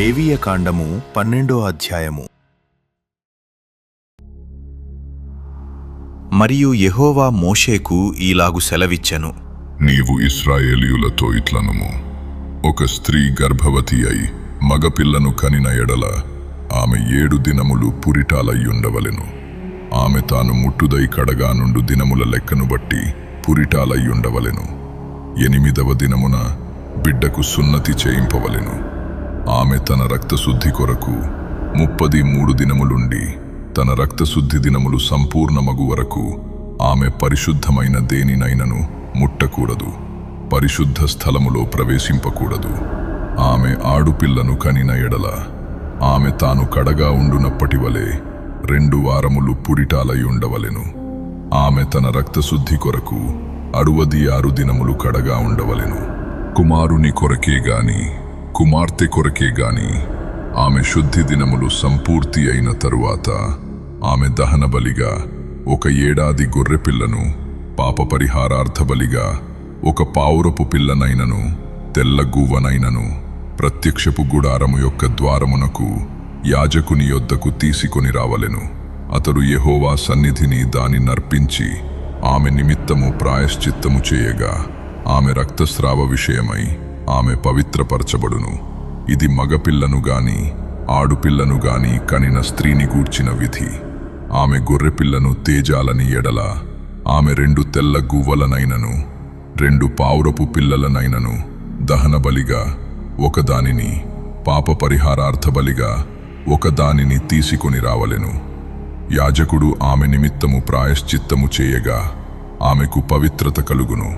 లేవియకాండము 12వ అధ్యాయము. మరియు యెహోవా మోషేకు ఈలాగు సెలవిచ్చెను. నీవు ఇశ్రాయేలీయులతో ఇట్లనుము, ఒక స్త్రీ గర్భవతి అయి మగపిల్లను కనిన ఎడల ఆమె 7 దినములు పురిటాలయ్యుండవలెను. ఆమె తాను ముట్టుదై కడగా నుండు దినముల లెక్కను బట్టి పురిటాలయ్యుండవలెను. 8వ దినమున బిడ్డకు సున్నతి చేయింపవలెను. ఆమె తన రక్తశుద్ధి కొరకు 33 దినములుండి తన రక్తశుద్ధి దినములు సంపూర్ణమగు వరకు ఆమె పరిశుద్ధమైన దేనినైనను ముట్టకూడదు, పరిశుద్ధ స్థలములో ప్రవేశింపకూడదు. ఆమె ఆడుపిల్లను కనిన ఎడల ఆమె తాను కడగా ఉండునప్పటి వలె 2 వారములు పురిటాలయ్యుండవలెను. ఆమె తన రక్తశుద్ధి కొరకు 66 దినములు కడగా ఉండవలెను. కుమారుని కొరకే గాని కుమార్తె కొరకే గాని ఆమె శుద్ధి దినములు సంపూర్తి అయిన తరువాత ఆమె దహన బలిగా 1 ఏడాది గొర్రెపిల్లను, పాప పరిహారార్థ బలిగా 1 పావురపు పిల్లనైనను, తెల్ల గువ్వనైనను ప్రత్యక్షపు గుడారము యొక్క ద్వారమునకు యాజకుని యొద్దకు తీసుకొని రావలెను. అతడు యెహోవా సన్నిధిని దాని నర్పించి ఆమె నిమిత్తము ప్రాయశ్చిత్తము చేయగా ఆమె రక్తస్రావ విషయమై ఆమె పవిత్రపరచబడును. ఇది మగపిల్లను గాని ఆడుపిల్లను గాని కనిన స్త్రీని గూర్చిన విధి. ఆమె గొర్రెపిల్లను తేజాలని ఎడల ఆమె 2 తెల్ల గువ్వలనైనను 2 పావురపు పిల్లలనైనను దహన బలిగా 1 దానిని, పాప పరిహారార్థ బలిగా 1 దానిని తీసుకొని రావలెను. యాజకుడు ఆమె నిమిత్తము ప్రాయశ్చిత్తము చేయగా ఆమెకు పవిత్రత కలుగును.